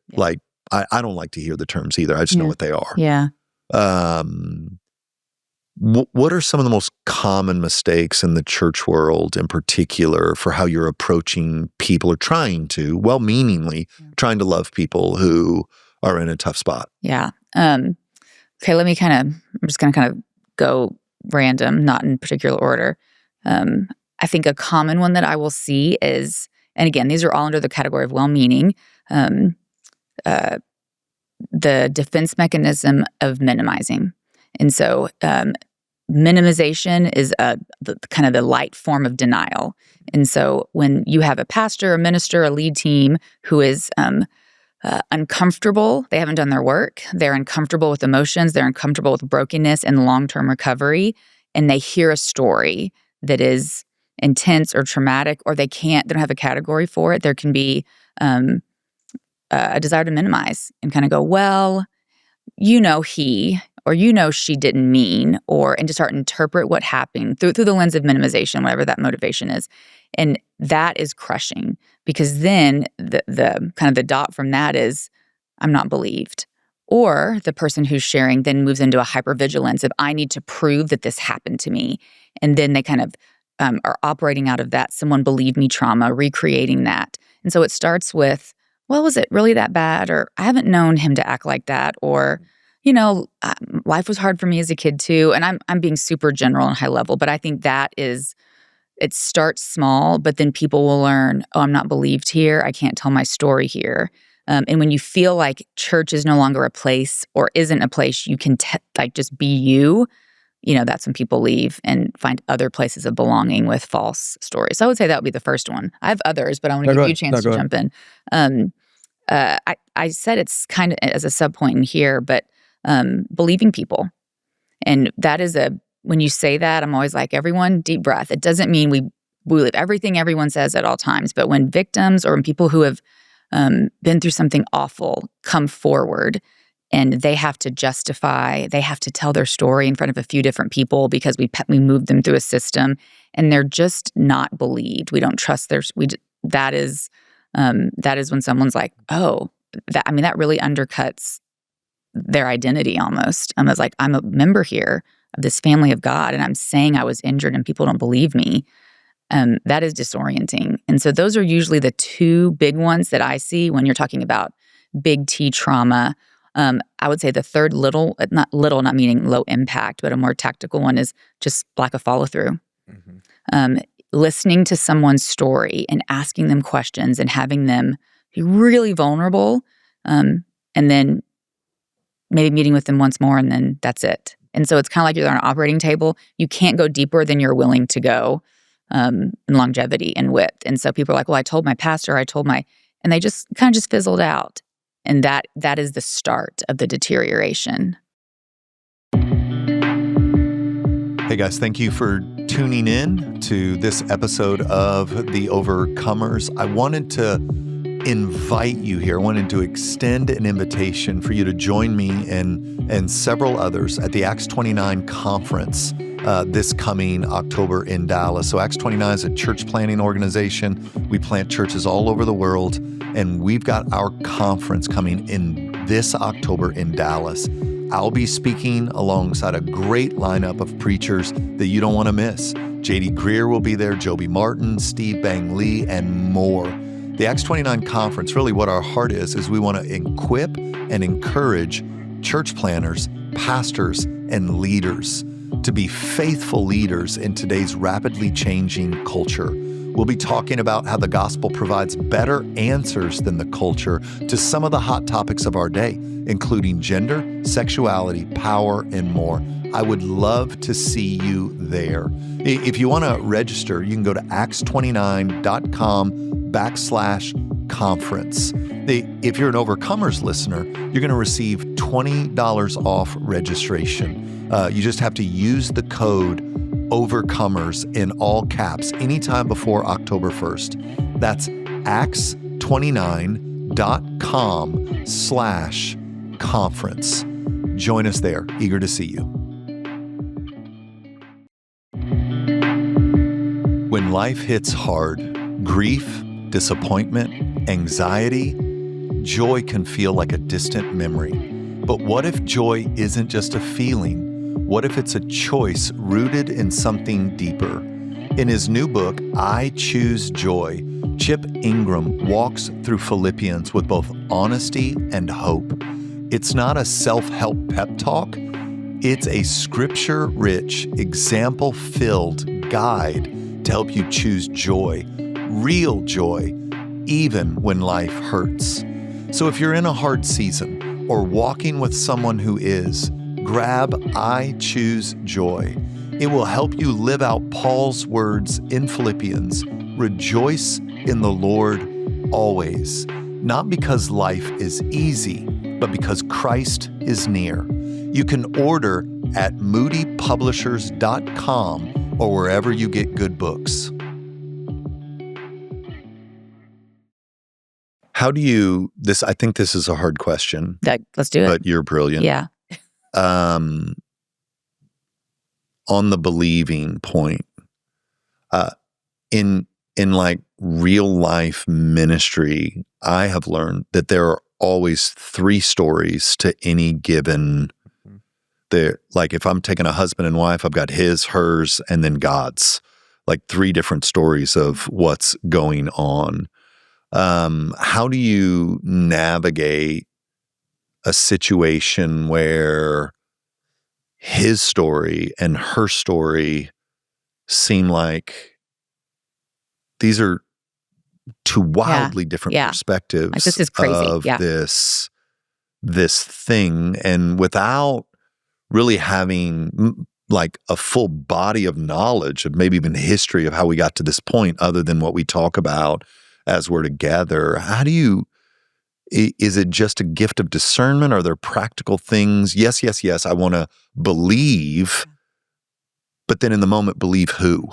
I don't like to hear the terms either. I just know what they are. Yeah. What are some of the most common mistakes in the church world in particular for how you're approaching people or trying to, well-meaningly, trying to love people who are in a tough spot? Yeah. Okay, I'm just going to kind of go random, not in particular order. I think a common one that I will see is, and again, these are all under the category of well-meaning, the defense mechanism of minimizing. And so minimization is kind of the light form of denial. And so when you have a pastor, a minister, a lead team who is uncomfortable, they haven't done their work, they're uncomfortable with emotions, they're uncomfortable with brokenness and long-term recovery, and they hear a story that is intense or traumatic, or they don't have a category for it, there can be a desire to minimize and kind of go, well, he or she didn't mean, and to start to interpret what happened through the lens of minimization, whatever that motivation is. And that is crushing, because then the kind of the dot from that is, I'm not believed. Or the person who's sharing then moves into a hypervigilance of, I need to prove that this happened to me. And then they kind of are operating out of that someone believed me trauma, recreating that. And so it starts with, well, was it really that bad? Or I haven't known him to act like that. Or, life was hard for me as a kid too. And I'm being super general and high level, but I think that is, it starts small, but then people will learn, oh, I'm not believed here. I can't tell my story here. And when you feel like church is no longer a place or isn't a place you can just be you, that's when people leave and find other places of belonging with false stories. So I would say that would be the first one. I have others, but I want to give you a chance to jump in. I said it's kind of as a subpoint in here, but believing people. And that is when you say that, I'm always like, everyone, deep breath. It doesn't mean we believe everything everyone says at all times, but when victims or when people who have been through something awful come forward and they have to justify, they have to tell their story in front of a few different people because we moved them through a system and they're just not believed. We don't trust that is when someone's like, oh, that really undercuts their identity almost. I was like, I'm a member here of this family of God and I'm saying I was injured and people don't believe me. That is disorienting. And so those are usually the two big ones that I see when you're talking about big T trauma. I would say the third not meaning low impact, but a more tactical one is just lack of follow through. Mm-hmm. Listening to someone's story and asking them questions and having them be really vulnerable, and then maybe meeting with them once more and then that's it. And so it's kind of like you're on an operating table. You can't go deeper than you're willing to go in longevity and width. And so people are like, well, I told my pastor, and they just kind of just fizzled out. And that is the start of the deterioration. Hey guys, thank you for tuning in to this episode of The Overcomers. I wanted to invite you here. I wanted to extend an invitation for you to join me and several others at the Acts 29 conference this coming October in Dallas. So Acts 29 is a church planting organization. We plant churches all over the world, and we've got our conference coming in this October in Dallas. I'll be speaking alongside a great lineup of preachers that you don't want to miss. J.D. Greer will be there, Joby Martin, Steve Bang Lee, and more. The Acts 29 conference, really what our heart is we want to equip and encourage church planners, pastors, and leaders to be faithful leaders in today's rapidly changing culture. We'll be talking about how the gospel provides better answers than the culture to some of the hot topics of our day, including gender, sexuality, power, and more. I would love to see you there. If you want to register, you can go to acts29.com/conference. If you're an Overcomers listener, you're going to receive $20 off registration. You just have to use the code Overcomers in all caps anytime before October 1st. That's acts29.com/conference. Join us there. Eager to see you. When life hits hard, grief, disappointment, anxiety, joy can feel like a distant memory. But what if joy isn't just a feeling? What if it's a choice rooted in something deeper? In his new book, I Choose Joy, Chip Ingram walks through Philippians with both honesty and hope. It's not a self-help pep talk. It's a scripture-rich, example-filled guide to help you choose joy, real joy, even when life hurts. So if you're in a hard season or walking with someone who is, grab I Choose Joy. It will help you live out Paul's words in Philippians, rejoice in the Lord always, not because life is easy, but because Christ is near. You can order at moodypublishers.com or wherever you get good books. How do you, I think this is a hard question. Let's do it. But you're brilliant. Yeah. On the believing point, in like real life ministry, I have learned that there are always three stories to any given. Like if I'm taking a husband and wife, I've got his, hers, and then God's. Like three different stories of what's going on. How do you navigate a situation where his story and her story seem like these are two wildly different perspectives like, this is crazy. Of this thing, and without really having like a full body of knowledge of maybe even history of how we got to this point other than what we talk about as we're together. How do you, is it just a gift of discernment? Are there practical things? Yes, I want to believe, but then in the moment, believe who?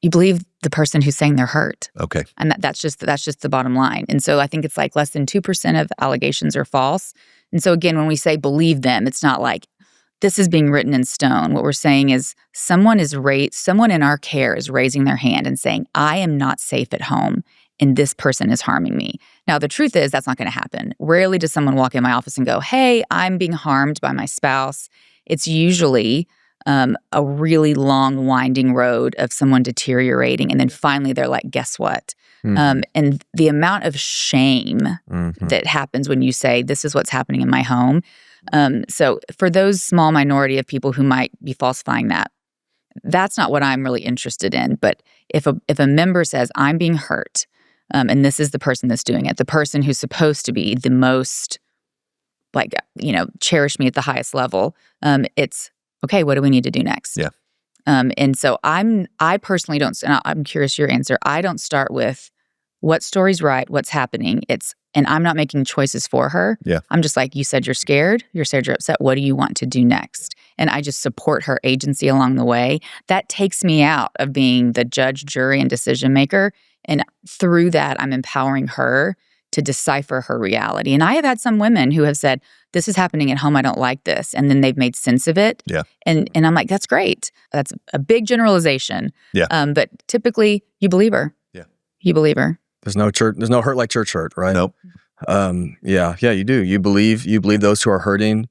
You believe the person who's saying they're hurt. Okay. And that's just the bottom line. And so I think it's like less than 2% of allegations are false. And so again, when we say believe them, it's not like this is being written in stone. What we're saying is someone in our care is raising their hand and saying, I am not safe at home and this person is harming me. Now, the truth is that's not going to happen. Rarely does someone walk in my office and go, hey, I'm being harmed by my spouse. It's usually a really long, winding road of someone deteriorating. And then finally they're like, guess what? And the amount of shame that happens when you say, this is what's happening in my home. So for those small minority of people who might be falsifying that, that's not what I'm really interested in. But if a member says, I'm being hurt, and this is the person that's doing it, the person who's supposed to be the most, like, cherish me at the highest level, it's, okay, what do we need to do next? Yeah. And so I personally don't, and I'm curious your answer, I don't start with what story's right, what's happening. And I'm not making choices for her. Yeah. I'm just like, you said you're scared, you're upset. What do you want to do next? And I just support her agency along the way. That takes me out of being the judge, jury, and decision maker. And through that, I'm empowering her to decipher her reality. And I have had some women who have said, this is happening at home, I don't like this. And then they've made sense of it. Yeah. And I'm like, that's great. That's a big generalization. Yeah. But typically, you believe her. Yeah. You believe her. There's no hurt like church hurt, right? Nope. Yeah, you do. You believe those who are hurting.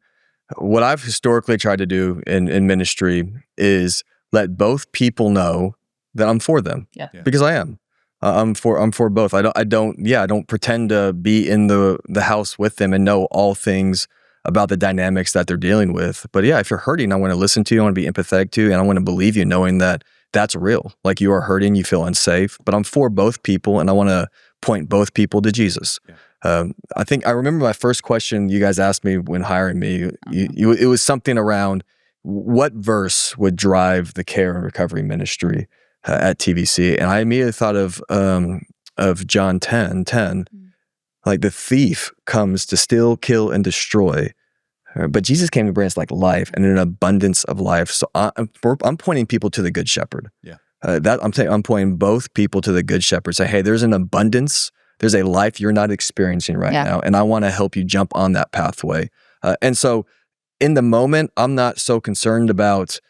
What I've historically tried to do in ministry is let both people know that I'm for them. Yeah. Because I am. I'm for both. I don't pretend to be in the house with them and know all things about the dynamics that they're dealing with. But yeah, if you're hurting, I want to listen to you, I want to be empathetic to you, and I want to believe you knowing that that's real. Like you are hurting, you feel unsafe, but I'm for both people and I want to point both people to Jesus. Yeah. I think I remember my first question you guys asked me when hiring me. It was something around what verse would drive the care and recovery ministry at TVC, and I immediately thought of John 10:10, like the thief comes to steal, kill, and destroy, but Jesus came to bring us like life and an abundance of life. So I'm pointing people to the Good Shepherd. Yeah, I'm pointing both people to the Good Shepherd. Say, hey, there's an abundance. There's a life you're not experiencing right now, and I want to help you jump on that pathway. And so, in the moment, I'm not so concerned about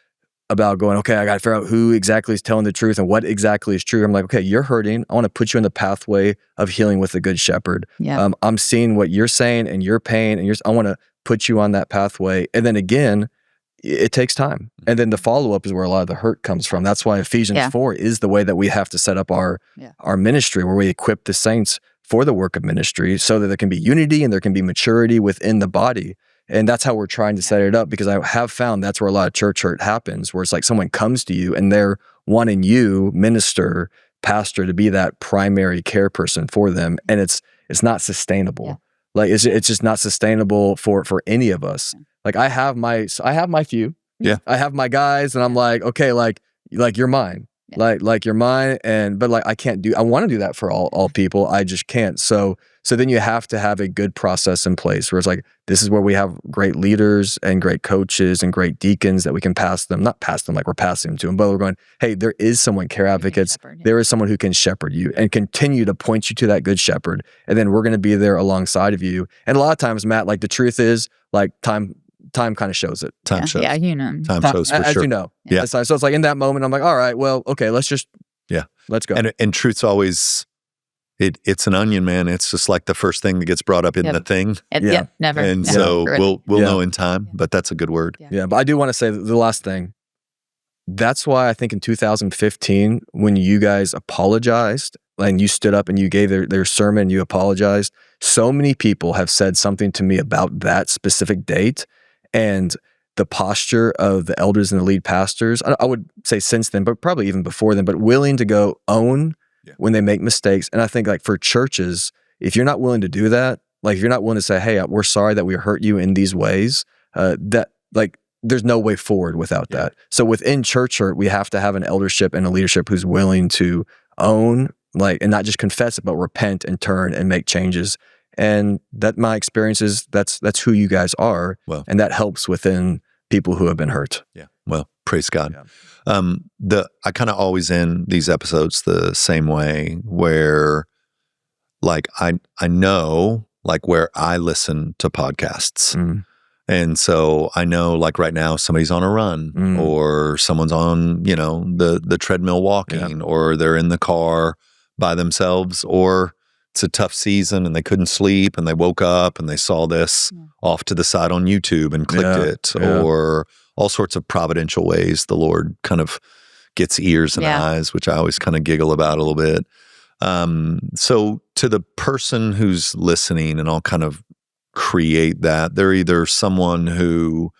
going, okay, I got to figure out who exactly is telling the truth and what exactly is true. I'm like, okay, you're hurting. I want to put you in the pathway of healing with the Good Shepherd. Yeah. I'm seeing what you're saying and your pain, and I want to put you on that pathway. And then again, it takes time. And then the follow-up is where a lot of the hurt comes from. That's why Ephesians 4 is the way that we have to set up our ministry, where we equip the saints for the work of ministry so that there can be unity and there can be maturity within the body. And that's how we're trying to set it up, because I have found that's where a lot of church hurt happens, where it's like someone comes to you and they're wanting you, minister, pastor, to be that primary care person for them. And it's not sustainable. Yeah. Like it's just not sustainable for any of us. Like I have my few. Yeah. I have my guys, and I'm like, okay, like you're mine. Yeah. Like you're mine, but like I want to do that for all people. I just can't. So then you have to have a good process in place where it's like, this is where we have great leaders and great coaches and great deacons that we can not pass them like we're passing them to them, but we're going, hey, there is someone, care advocates, there is someone who can shepherd you and continue to point you to that good shepherd. And then we're going to be there alongside of you. And a lot of times, Matt, like the truth is like time kind of shows it. Time shows. Yeah, you know. Time shows for as sure. you know. Yeah. So it's like in that moment, I'm like, all right, well, okay, let's go. And truth's always, it's an onion, man. It's just like the first thing that gets brought up in the thing. Never. And so we'll know in time, but that's a good word. Yeah, but I do want to say the last thing. That's why I think in 2015, when you guys apologized and you stood up and you gave their sermon, you apologized, so many people have said something to me about that specific date and the posture of the elders and the lead pastors. I would say since then, but probably even before then, but willing to go own when they make mistakes. And I think like for churches, if you're not willing to do that, like if you're not willing to say, hey, we're sorry that we hurt you in these ways, that like there's no way forward without that. So within church hurt, we have to have an eldership and a leadership who's willing to own, like, and not just confess it, but repent and turn and make changes. And that my experience is that's who you guys are. Well, and that helps within people who have been hurt. Yeah. Well, praise God. Yeah. I kind of always end these episodes the same way, where like I know like where I listen to podcasts. And so I know like right now somebody's on a run or someone's on, the treadmill walking, or they're in the car by themselves, or it's a tough season and they couldn't sleep and they woke up and they saw this off to the side on YouTube and clicked it, or all sorts of providential ways the Lord kind of gets ears and eyes, which I always kind of giggle about a little bit. So to the person who's listening, and I'll kind of create that, they're either someone who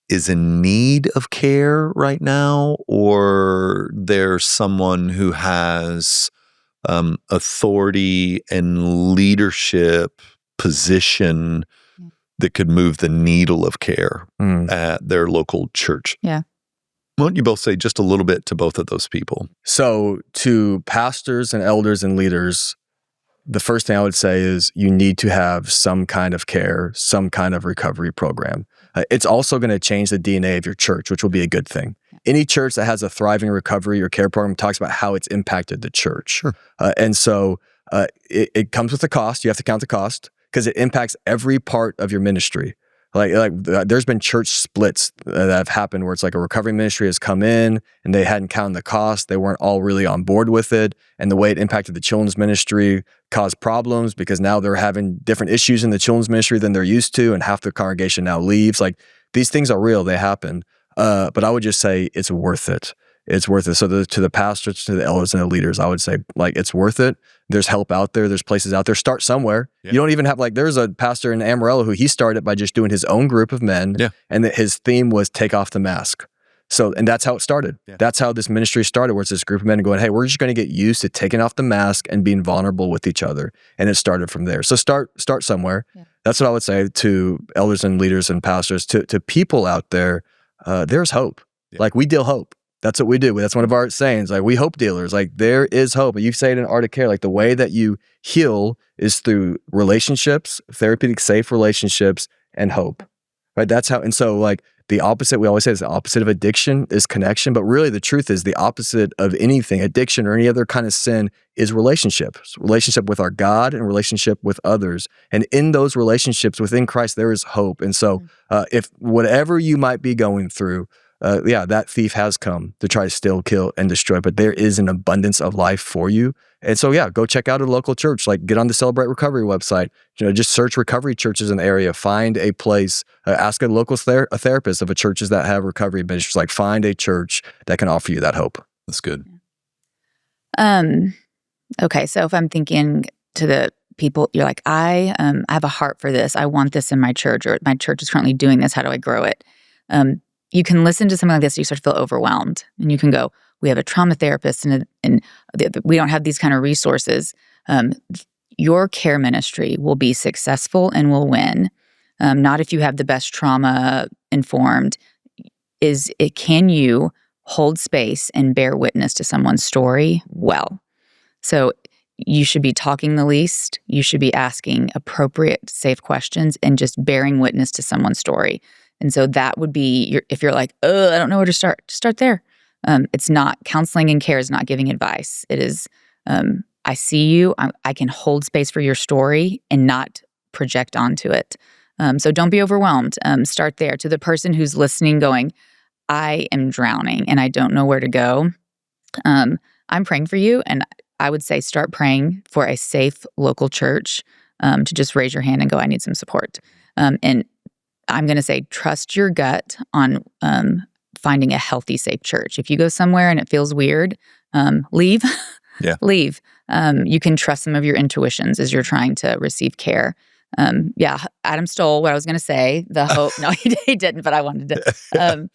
is in need of care right now, or they're someone who has authority and leadership position that could move the needle of care at their local church. Yeah. Why don't you both say just a little bit to both of those people? So to pastors and elders and leaders, the first thing I would say is you need to have some kind of care, some kind of recovery program. It's also going to change the DNA of your church, which will be a good thing. Any church that has a thriving recovery or care program talks about how it's impacted the church. Sure. And so it comes with a cost. You have to count the cost because it impacts every part of your ministry. Like there's been church splits that have happened where it's like a recovery ministry has come in and they hadn't counted the cost. They weren't all really on board with it. And the way it impacted the children's ministry caused problems because now they're having different issues in the children's ministry than they're used to. And half the congregation now leaves. Like these things are real. They happen. But I would just say it's worth it. It's worth it. So to the pastors, to the elders and the leaders, I would say like it's worth it. There's help out there. There's places out there. Start somewhere. Yeah. You don't even have there's a pastor in Amarillo who he started by just doing his own group of men. Yeah. And his theme was take off the mask. So, and that's how it started. Yeah. That's how this ministry started, where it's this group of men going, hey, we're just going to get used to taking off the mask and being vulnerable with each other. And it started from there. So start somewhere. Yeah. That's what I would say to elders and leaders and pastors, to people out there. There's hope. Yeah. Like we deal hope. That's what we do. That's one of our sayings. Like we hope dealers. Like there is hope. You say it in Art of Care. Like the way that you heal is through relationships, therapeutic, safe relationships, and hope. Right? That's how. And so like the opposite, we always say is the opposite of addiction is connection. But really the truth is the opposite of anything, addiction or any other kind of sin, is relationships. Relationship with our God and relationship with others. And in those relationships within Christ, there is hope. And so if whatever you might be going through, that thief has come to try to steal, kill, and destroy, but there is an abundance of life for you. And so, go check out a local church. Like, get on the Celebrate Recovery website. Just search recovery churches in the area. Find a place. Ask a local therapist of a churches that have recovery ministries. Like, find a church that can offer you that hope. That's good. Okay, so if I'm thinking to the people, you're like, I have a heart for this. I want this in my church, or my church is currently doing this. How do I grow it? You can listen to something like this, you start to feel overwhelmed, and you can go, we have a trauma therapist, and we don't have these kind of resources. Your care ministry will be successful and will win. Not if you have the best trauma informed. Can you hold space and bear witness to someone's story well? So you should be talking the least. You should be asking appropriate, safe questions and just bearing witness to someone's story. And so that would be, if you're like, I don't know where to start there. It's not, counseling and care is not giving advice. It is, I see you, I can hold space for your story and not project onto it. So don't be overwhelmed. Start there. To the person who's listening going, I am drowning and I don't know where to go. I'm praying for you. And I would say start praying for a safe local church, to just raise your hand and go, I need some support. And I'm going to say, trust your gut on finding a healthy, safe church. If you go somewhere and it feels weird, leave. Yeah. Leave. You can trust some of your intuitions as you're trying to receive care. Adam stole what I was going to say. The hope. No, he didn't, but I wanted to.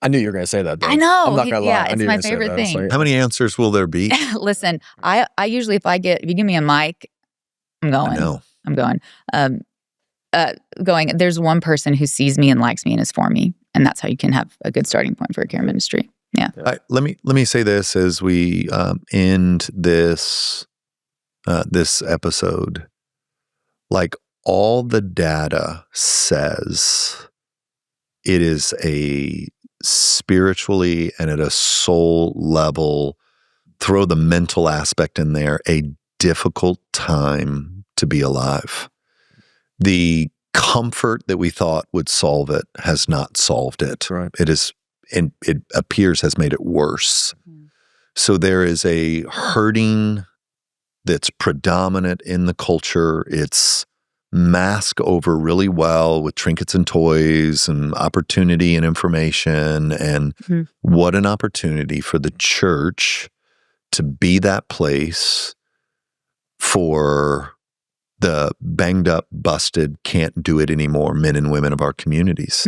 I knew you were going to say that, though. I know. I'm not going to lie. Yeah, I it's knew you were my gonna say favorite that. thing. Like, How many answers will there be? Listen, I usually, if you give me a mic, I'm going. I know. I'm going. There's one person who sees me and likes me and is for me. And that's how you can have a good starting point for a care ministry. Yeah. Let me say this as we end this episode. Like, all the data says it is a spiritually and at a soul level, throw the mental aspect in there, a difficult time to be alive. The comfort that we thought would solve it has not solved it. Right. It is, and it appears has made it worse. Mm. So there is a hurting that's predominant in the culture. It's masked over really well with trinkets and toys and opportunity and information. And what an opportunity for the church to be that place for the banged up, busted, can't do it anymore men and women of our communities.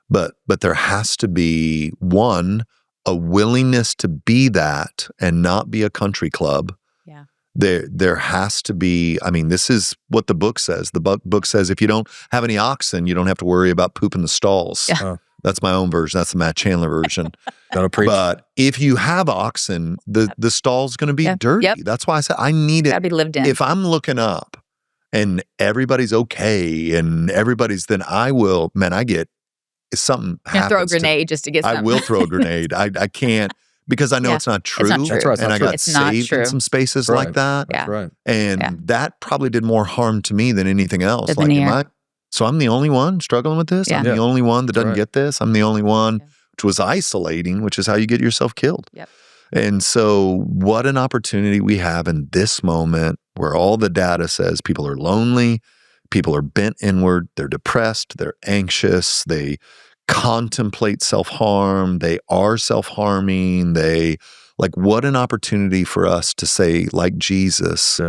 But there has to be, one, a willingness to be that and not be a country club. Yeah. There has to be, I mean, this is what the book says. The book says if you don't have any oxen, you don't have to worry about poop in the stalls. Yeah. That's my own version. That's the Matt Chandler version. Gotta preach. But if you have oxen, the stall's going to be dirty. Yep. That's why I said I need it. Gotta be lived in. If I'm looking up and everybody's okay and everybody's, then I will, man, if something happens. Throw a grenade just to get some. I will throw a grenade. I can't, because I know it's not true. It's not true. That's right. And I got It's not saved true. in some spaces Right. like that. Yeah. That's right. And that probably did more harm to me than anything else. The Like, veneer. so I'm the only one struggling with this? Yeah. I'm the only one that doesn't Right. get this? I'm the only one, which was isolating, which is how you get yourself killed. Yep. And so what an opportunity we have in this moment where all the data says people are lonely, people are bent inward, they're depressed, they're anxious, they contemplate self-harm, they are self-harming, what an opportunity for us to say, like Jesus,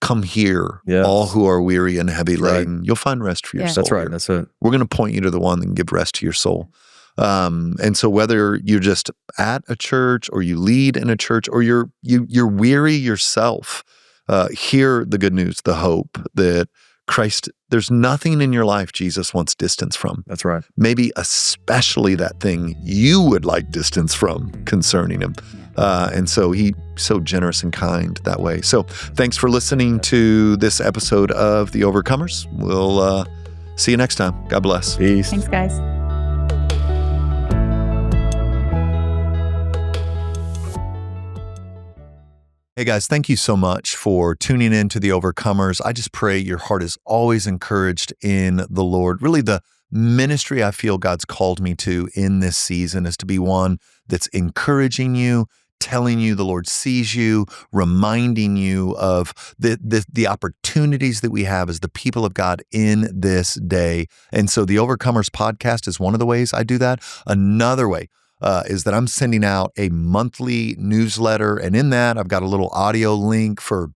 come here, Yes. all who are weary and heavy Right. laden. You'll find rest for your Yeah. soul. That's right. here. That's it. We're going to point you to the one that can give rest to your soul. And so whether you're just at a church or you lead in a church or you're weary yourself, hear the good news, the hope that Christ, there's nothing in your life Jesus wants distance from. That's right. Maybe especially that thing you would like distance from concerning him. And so he's so generous and kind that way. So thanks for listening to this episode of The Overcomers. We'll see you next time. God bless. Peace. Thanks, guys. Hey guys, thank you so much for tuning in to The Overcomers. I just pray your heart is always encouraged in the Lord. Really, the ministry I feel God's called me to in this season is to be one that's encouraging you, telling you the Lord sees you, reminding you of the opportunities that we have as the people of God in this day. And so the Overcomers podcast is one of the ways I do that. Another way is that I'm sending out a monthly newsletter. And in that, I've got a little audio link for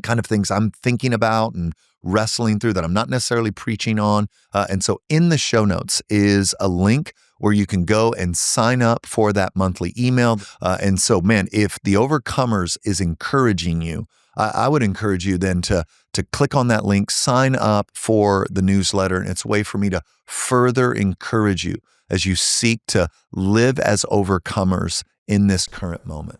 kind of things I'm thinking about and wrestling through that I'm not necessarily preaching on. And so in the show notes is a link where you can go and sign up for that monthly email. And so, man, if the Overcomers is encouraging you, I would encourage you then to click on that link, sign up for the newsletter. And it's a way for me to further encourage you as you seek to live as overcomers in this current moment.